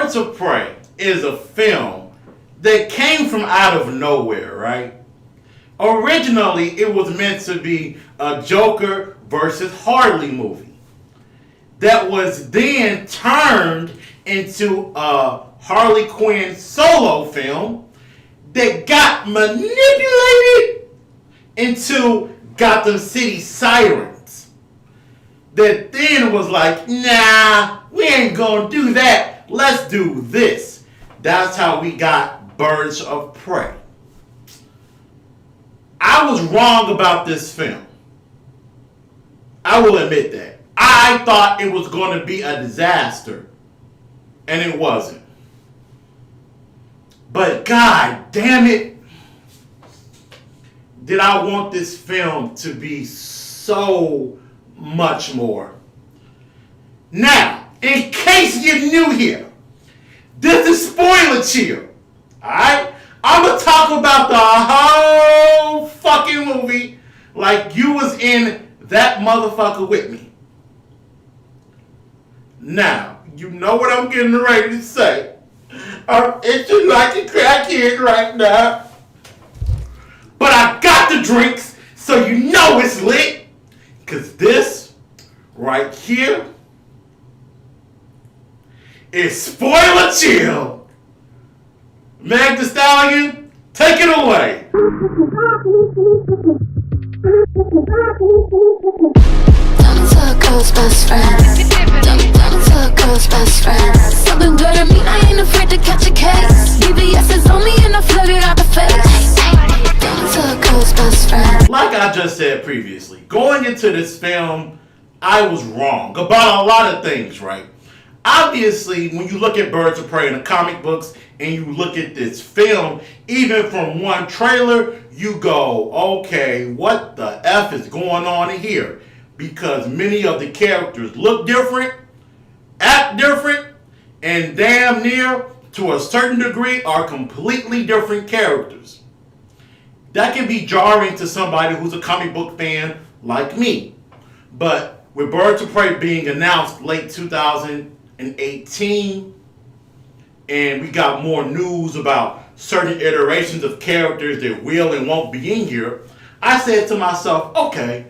Birds of Prey is a film that came from out of nowhere, right? Originally, it was meant to be a Joker versus Harley movie that was then turned into a Harley Quinn solo film that got manipulated into Gotham City Sirens. That then was like, nah, we ain't gonna do that. Let's do this. That's how we got Birds of Prey. I was wrong about this film. I will admit that. I thought it was going to be a disaster, and it wasn't. But god damn it, did I want this film to be so much more. Now, in case you're new here, this is spoiler chill. Alright? I'm going to talk about the whole fucking movie like you was in that motherfucker with me. Now, you know what I'm getting ready to say. I'm itching like a crackhead right now. But I got the drinks, so you know it's lit. Because this right here is spoiler chill. Meg Thee Stallion, take it away. Turn into a girl's best friend. Turn into a girl's best friend. Something good at me, I ain't afraid to catch a case. BBS is on me and I flood it out the face. Turn into a girl's best friend. Like I just said previously, going into this film, I was wrong about a lot of things, right? Obviously, when you look at Birds of Prey in the comic books and you look at this film, even from one trailer, you go, okay, what the F is going on here? Because many of the characters look different, act different, and damn near, to a certain degree, are completely different characters. That can be jarring to somebody who's a comic book fan like me. But with Birds of Prey being announced late 2018, and we got more news about certain iterations of characters that will and won't be in here, I said to myself, okay,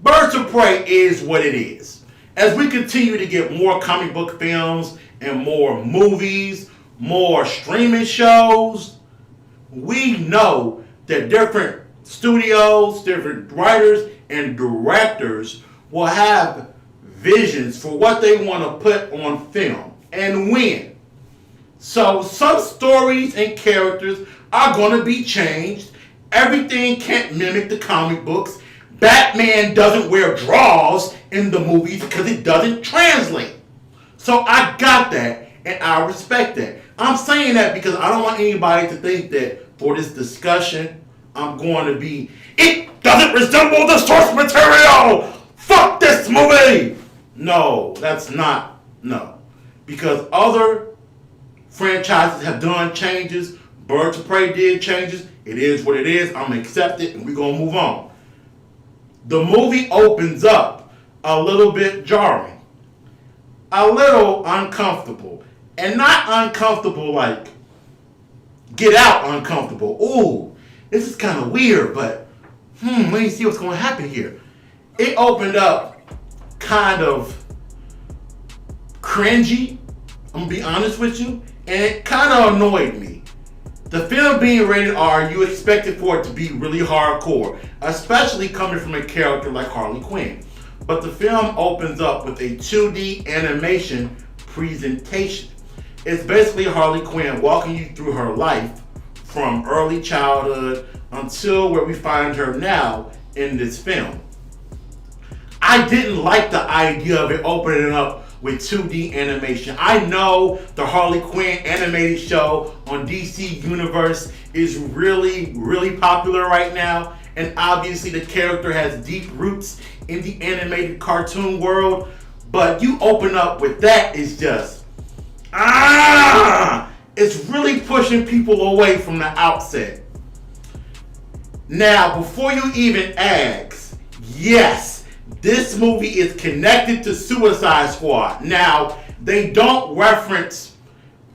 Birds of Prey is what it is. As we continue to get more comic book films and more movies, more streaming shows, we know that different studios, different writers, and directors will have visions for what they want to put on film and when. So some stories and characters are going to be changed. Everything can't mimic the comic books. Batman doesn't wear drawers in the movies because it doesn't translate. So I got that and I respect that. I'm saying that because I don't want anybody to think that for this discussion, I'm going to be, it doesn't resemble the source material! Fuck this movie! No, that's not, no. Because other franchises have done changes. Birds of Prey did changes. It is what it is. I'm going to accept it and we're going to move on. The movie opens up a little bit jarring. A little uncomfortable. And not uncomfortable like get out uncomfortable. Ooh, this is kind of weird, but let me see what's going to happen here. It opened up kind of cringy, I'm going to be honest with you, and it kind of annoyed me. The film being rated R, you expected for it to be really hardcore, especially coming from a character like Harley Quinn. But the film opens up with a 2D animation presentation. It's basically Harley Quinn walking you through her life from early childhood until where we find her now in this film. I didn't like the idea of it opening up with 2D animation. I know the Harley Quinn animated show on DC Universe is really, really popular right now. And obviously the character has deep roots in the animated cartoon world. But you open up with that, it's just, it's really pushing people away from the outset. Now, before you even ask, yes, this movie is connected to Suicide Squad. Now, they don't reference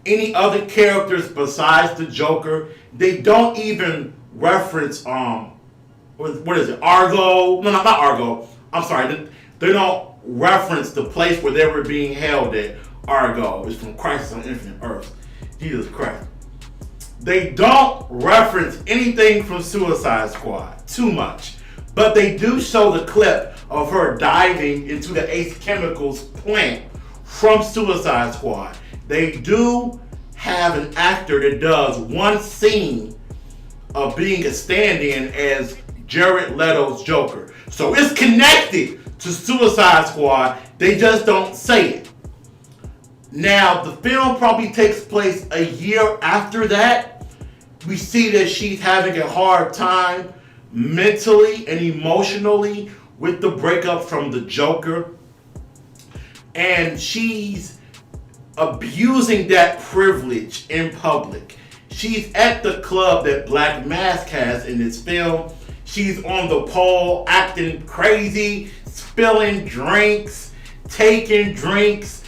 any other characters besides the Joker. They don't even reference what is it? Argo? No, not Argo. I'm sorry. They don't reference the place where they were being held at. Argo is from Crisis on Infinite Earths. Jesus Christ. They don't reference anything from Suicide Squad too much, but they do show the clip of her diving into the Ace Chemicals plant from Suicide Squad. They do have an actor that does one scene of being a stand-in as Jared Leto's Joker. So it's connected to Suicide Squad. They just don't say it. Now, the film probably takes place a year after that. We see that she's having a hard time mentally and emotionally with the breakup from the Joker. And she's abusing that privilege in public. She's at the club that Black Mask has in this film. She's on the pole acting crazy, spilling drinks, taking drinks,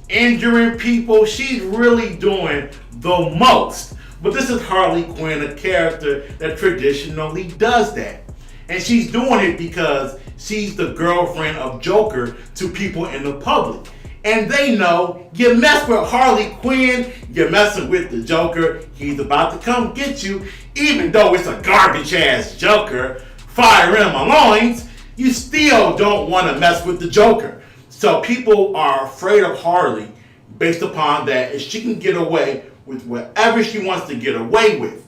injuring people. She's really doing the most. But this is Harley Quinn, a character that traditionally does that. And she's doing it because she's the girlfriend of Joker to people in the public. And they know, you mess with Harley Quinn, you're messing with the Joker. He's about to come get you. Even though it's a garbage ass Joker, fire in my loins, you still don't want to mess with the Joker. So people are afraid of Harley based upon that, and she can get away with whatever she wants to get away with.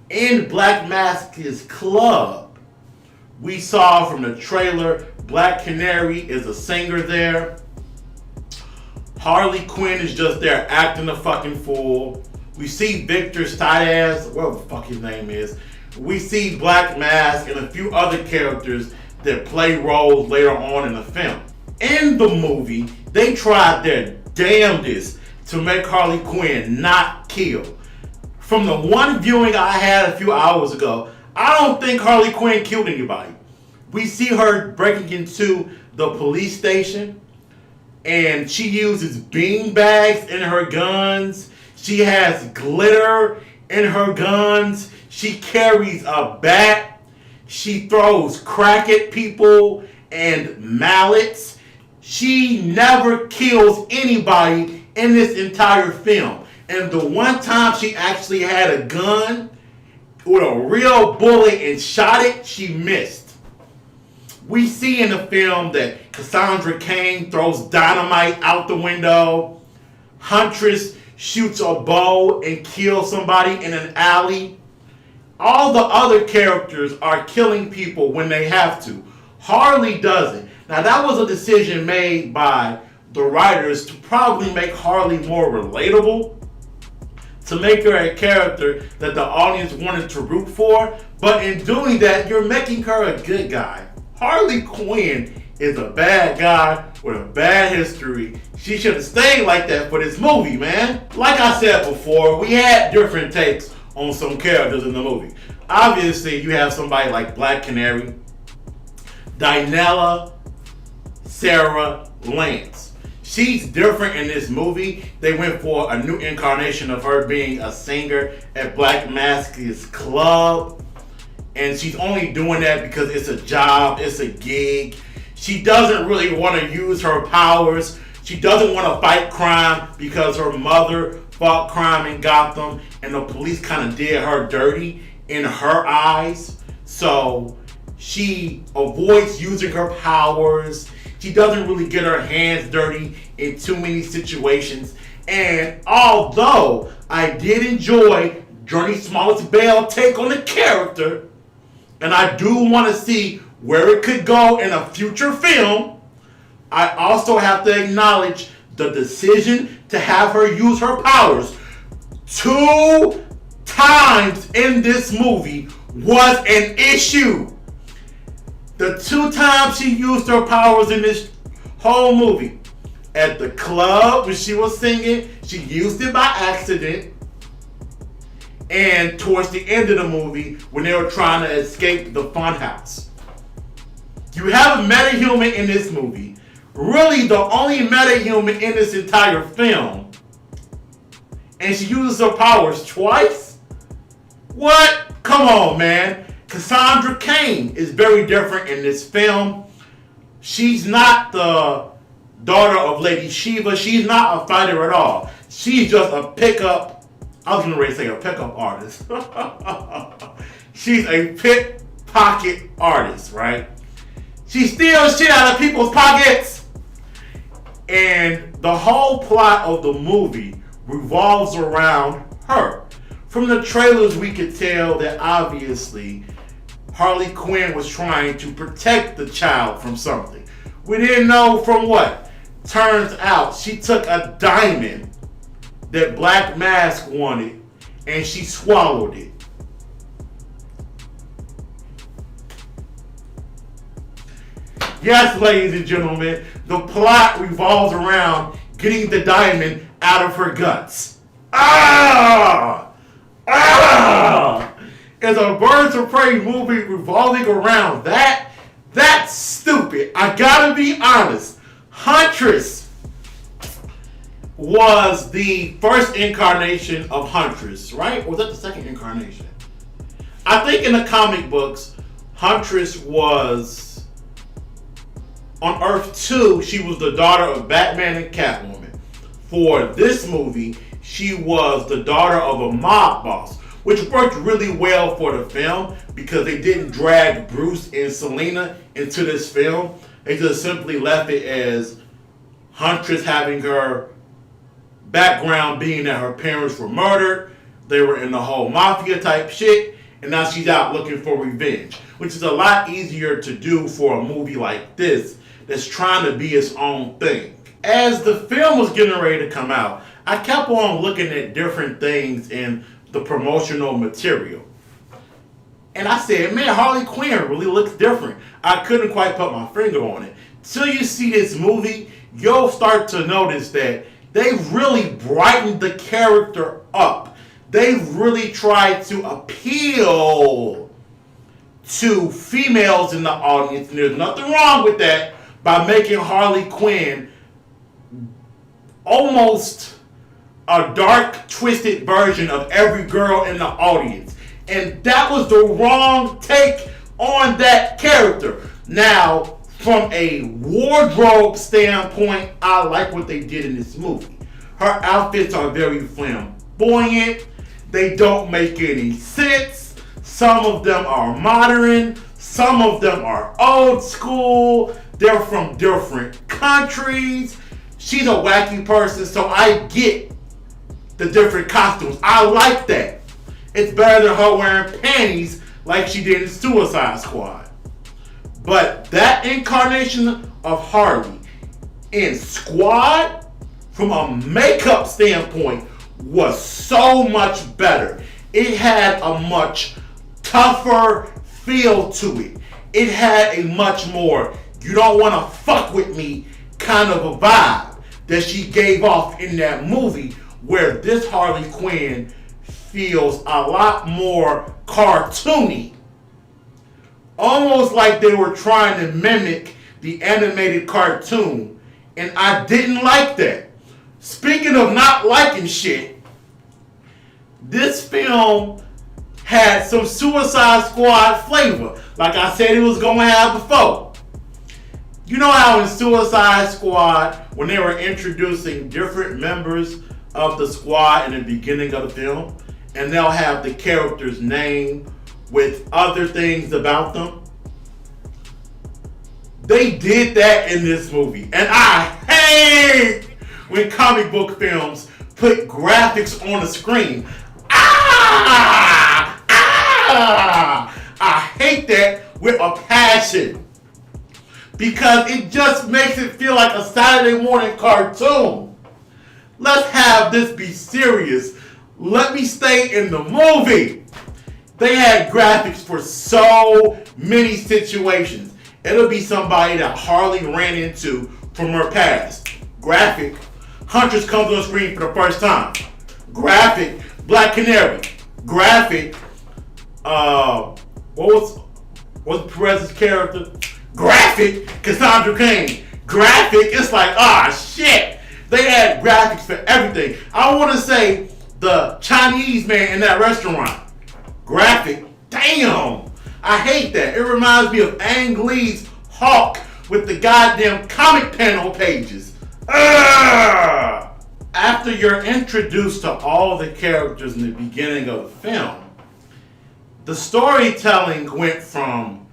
In Black Mask's club, we saw from the trailer, Black Canary is a singer there. Harley Quinn is just there acting a fucking fool. We see Victor Stidaz, whatever the fuck his name is. We see Black Mask and a few other characters that play roles later on in the film. In the movie, they tried their damnedest to make Harley Quinn not kill. From the one viewing I had a few hours ago, I don't think Harley Quinn killed anybody. We see her breaking into the police station, and she uses bean bags in her guns. She has glitter in her guns. She carries a bat. She throws crack at people and mallets. She never kills anybody in this entire film. And the one time she actually had a gun with a real bullet and shot it, she missed. We see in the film that Cassandra Cain throws dynamite out the window. Huntress shoots a bow and kills somebody in an alley. All the other characters are killing people when they have to. Harley doesn't. Now that was a decision made by the writers to probably make Harley more relatable, to make her a character that the audience wanted to root for. But in doing that, you're making her a good guy. Harley Quinn is a bad guy with a bad history. She should have stayed like that for this movie, man. Like I said before, we had different takes on some characters in the movie. Obviously, you have somebody like Black Canary, Dinella, Sarah Lance. She's different in this movie. They went for a new incarnation of her being a singer at Black Mask's club. And she's only doing that because it's a job, it's a gig. She doesn't really want to use her powers. She doesn't want to fight crime because her mother fought crime in Gotham and the police kind of did her dirty in her eyes. So she avoids using her powers. She doesn't really get her hands dirty in too many situations. And although I did enjoy Journey Smallest Bell take on the character, and I do want to see where it could go in a future film, I also have to acknowledge the decision to have her use her powers 2 times in this movie was an issue. The 2 times she used her powers in this whole movie. At the club when she was singing, she used it by accident. And towards the end of the movie, when they were trying to escape the funhouse. You have a metahuman in this movie. Really, the only metahuman in this entire film and she uses her powers twice? What? Come on, man. Cassandra Cain is very different in this film. She's not the daughter of Lady Shiva. She's not a fighter at all. She's just a pickup. I was going to say a pickup artist. She's a pickpocket artist, right? She steals shit out of people's pockets. And the whole plot of the movie revolves around her. From the trailers, we could tell that obviously Harley Quinn was trying to protect the child from something. We didn't know from what. Turns out she took a diamond that Black Mask wanted and she swallowed it. Yes, ladies and gentlemen, the plot revolves around getting the diamond out of her guts. Ah! Ah! Is a Birds of Prey movie revolving around that? That's stupid. I gotta be honest. Huntress was the first incarnation of Huntress, right? Or was that the second incarnation? I think in the comic books, Huntress was on Earth 2, she was the daughter of Batman and Catwoman. For this movie, she was the daughter of a mob boss, which worked really well for the film because they didn't drag Bruce and Selena into this film. They just simply left it as Huntress having her background being that her parents were murdered, they were in the whole mafia type shit, and now she's out looking for revenge, which is a lot easier to do for a movie like this that's trying to be its own thing. As the film was getting ready to come out, I kept on looking at different things in the promotional material. And I said, man, Harley Quinn really looks different. I couldn't quite put my finger on it. Till you see this movie, you'll start to notice that they've really brightened the character up. They've really tried to appeal to females in the audience, and there's nothing wrong with that, by making Harley Quinn almost a dark, twisted version of every girl in the audience. And that was the wrong take on that character. Now, from a wardrobe standpoint, I like what they did in this movie. Her outfits are very flamboyant. They don't make any sense. Some of them are modern. Some of them are old school. They're from different countries. She's a wacky person, so I get the different costumes. I like that. It's better than her wearing panties like she did in Suicide Squad. But that incarnation of Harley in Squad, from a makeup standpoint, was so much better. It had a much tougher feel to it. It had a much more, you don't want to fuck with me kind of a vibe that she gave off in that movie, where this Harley Quinn feels a lot more cartoony. Almost like they were trying to mimic the animated cartoon, and I didn't like that. Speaking of not liking shit, this film had some Suicide Squad flavor, like I said it was going to have before. You know how in Suicide Squad, when they were introducing different members of the squad in the beginning of the film, and they'll have the character's name with other things about them? They did that in this movie. And I hate when comic book films put graphics on the screen. I hate that with a passion, because it just makes it feel like a Saturday morning cartoon. Let's have this be serious. Let me stay in the movie. They had graphics for so many situations. It'll be somebody that Harley ran into from her past. Graphic, Huntress comes on screen for the first time. Graphic, Black Canary. Graphic, what was Perez's character? Graphic, Cassandra Cain. Graphic, it's like, shit. They had graphics for everything. I want to say the Chinese man in that restaurant. Graphic. Damn. I hate that. It reminds me of Ang Lee's Hawk with the goddamn comic panel pages. Ugh! After you're introduced to all the characters in the beginning of the film, the storytelling went from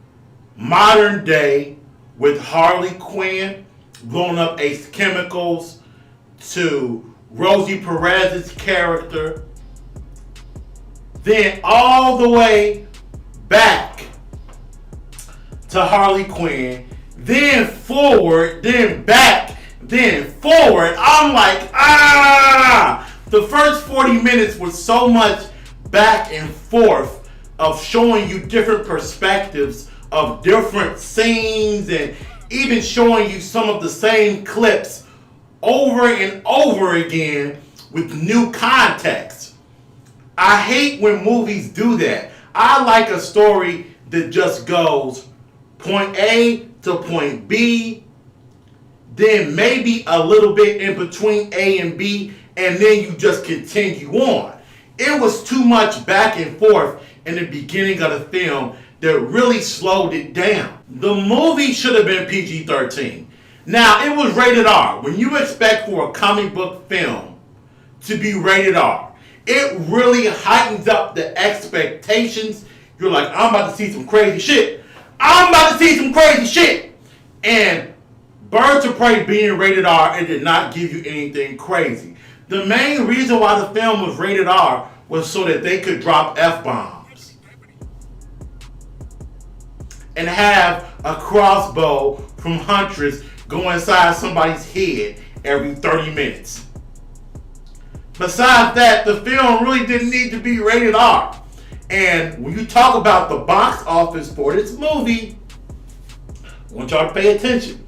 modern day with Harley Quinn blowing up Ace Chemicals to Rosie Perez's character, then all the way back to Harley Quinn, then forward, then back, then forward. I'm like, The first 40 minutes was so much back and forth of showing you different perspectives of different scenes and even showing you some of the same clips over and over again with new context. I hate when movies do that. I like a story that just goes point A to point B, then maybe a little bit in between A and B, and then you just continue on. It was too much back and forth in the beginning of the film that really slowed it down. The movie should have been PG-13. Now, it was rated R. When you expect for a comic book film to be rated R, it really heightens up the expectations. You're like, I'm about to see some crazy shit. I'm about to see some crazy shit. And Birds of Prey being rated R, it did not give you anything crazy. The main reason why the film was rated R was so that they could drop F-bombs and have a crossbow from Huntress go inside somebody's head every 30 minutes. Besides that, the film really didn't need to be rated R. And when you talk about the box office for this movie, I want y'all to pay attention.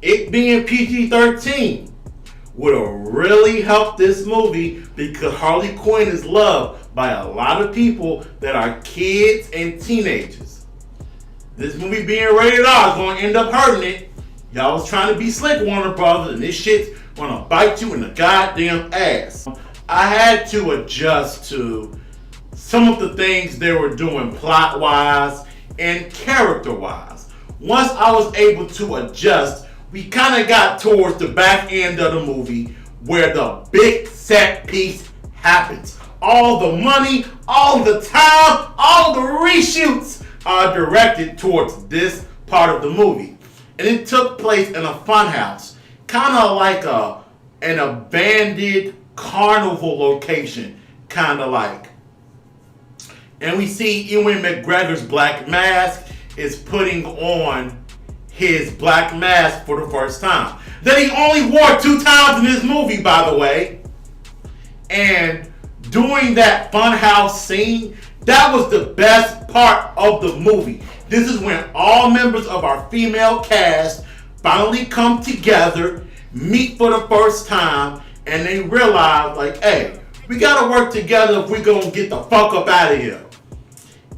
It being PG-13 would have really helped this movie because Harley Quinn is loved by a lot of people that are kids and teenagers. This movie being rated R is going to end up hurting it. Y'all was trying to be slick, Warner Brothers, and this shit's going to bite you in the goddamn ass. I had to adjust to some of the things they were doing plot-wise and character-wise. Once I was able to adjust, we kind of got towards the back end of the movie where the big set piece happens. All the money, all the time, all the reshoots are directed towards this part of the movie. And it took place in a funhouse, kind of like an abandoned carnival location, kind of like. And we see Ewan McGregor's Black Mask is putting on his black mask for the first time. That he only wore 2 times in this movie, by the way. And doing that funhouse scene, that was the best part of the movie. This is when all members of our female cast finally come together, meet for the first time, and they realize, like, hey, we gotta work together if we're gonna get the fuck up out of here.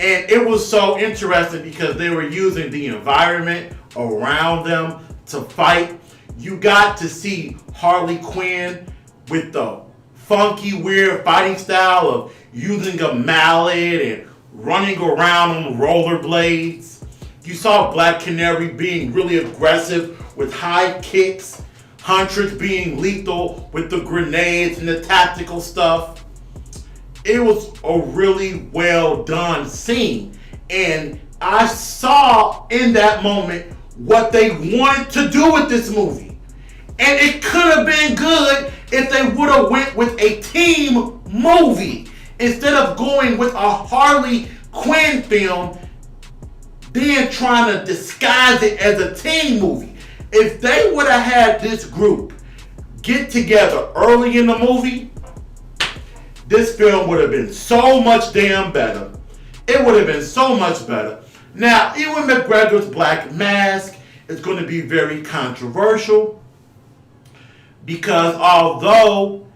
And it was so interesting because they were using the environment around them to fight. You got to see Harley Quinn with the funky, weird fighting style of using a mallet and running around on rollerblades. You saw Black Canary being really aggressive with high kicks. Huntress being lethal with the grenades and the tactical stuff. It was a really well done scene. And I saw in that moment what they wanted to do with this movie. And it could have been good if they would have went with a team movie instead of going with a Harley Quinn film, then trying to disguise it as a teen movie. If they would have had this group get together early in the movie, this film would have been so much damn better. It would have been so much better. Now, Ewan McGregor's Black Mask is going to be very controversial because although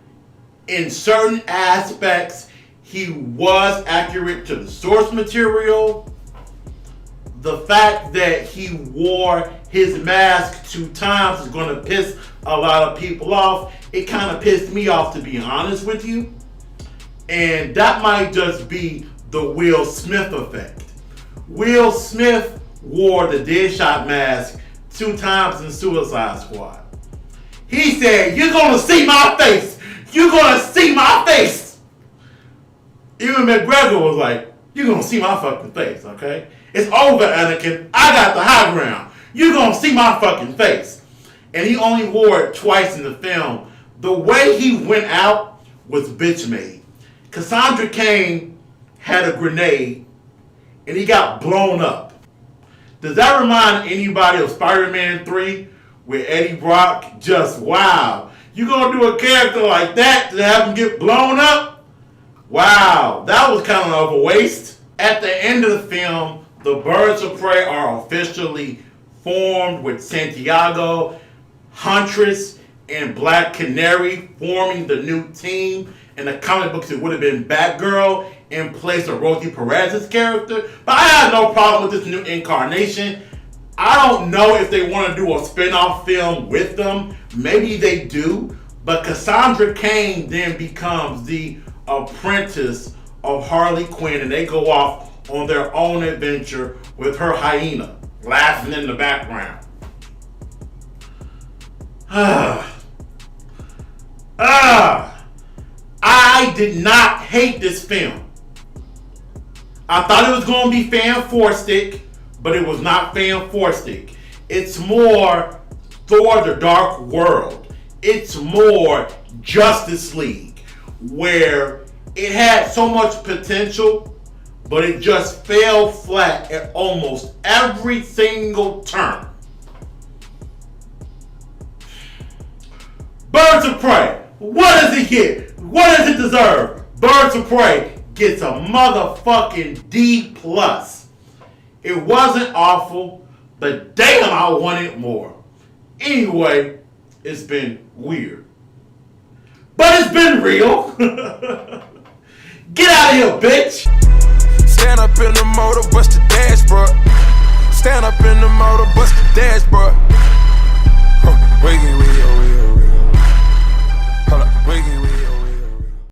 in certain aspects he was accurate to the source material, the fact that he wore his mask 2 times is going to piss a lot of people off. It kind of pissed me off, to be honest with you. And that might just be the Will Smith effect. Will Smith wore the Deadshot mask 2 times in Suicide Squad. He said, "You're gonna see my face. You're gonna see my face." Even McGregor was like, "You're gonna see my fucking face, okay? It's over, Anakin. I got the high ground. You're gonna see my fucking face." And he only wore it twice in the film. The way he went out was bitch made. Cassandra Cain had a grenade and he got blown up. Does that remind anybody of Spider-Man 3 with Eddie Brock? Just wow. You gonna do a character like that to have him get blown up? Wow, that was kind of a waste. At the end of the film, the Birds of Prey are officially formed with Santiago, Huntress, and Black Canary forming the new team. In the comic books, it would have been Batgirl in place of Rosie Perez's character. But I have no problem with this new incarnation. I don't know if they want to do a spin-off film with them. Maybe they do. But Cassandra Cain then becomes the apprentice of Harley Quinn, and they go off on their own adventure with her hyena laughing in the background. I did not hate this film. I thought it was going to be fan-forstic, but it was not fan-forstic. It's more Thor: The Dark World. It's more Justice League, where it had so much potential, but it just fell flat at almost every single turn. Birds of Prey. What does it get? What does it deserve? Birds of Prey gets a motherfucking D+. It wasn't awful, but damn, I wanted more. Anyway, it's been weird. But it's been real. Get out of here, bitch. Stand up in the motor, bust the dashboard. Stand up in the motor, bust the dashboard. Wiggy, wiggy.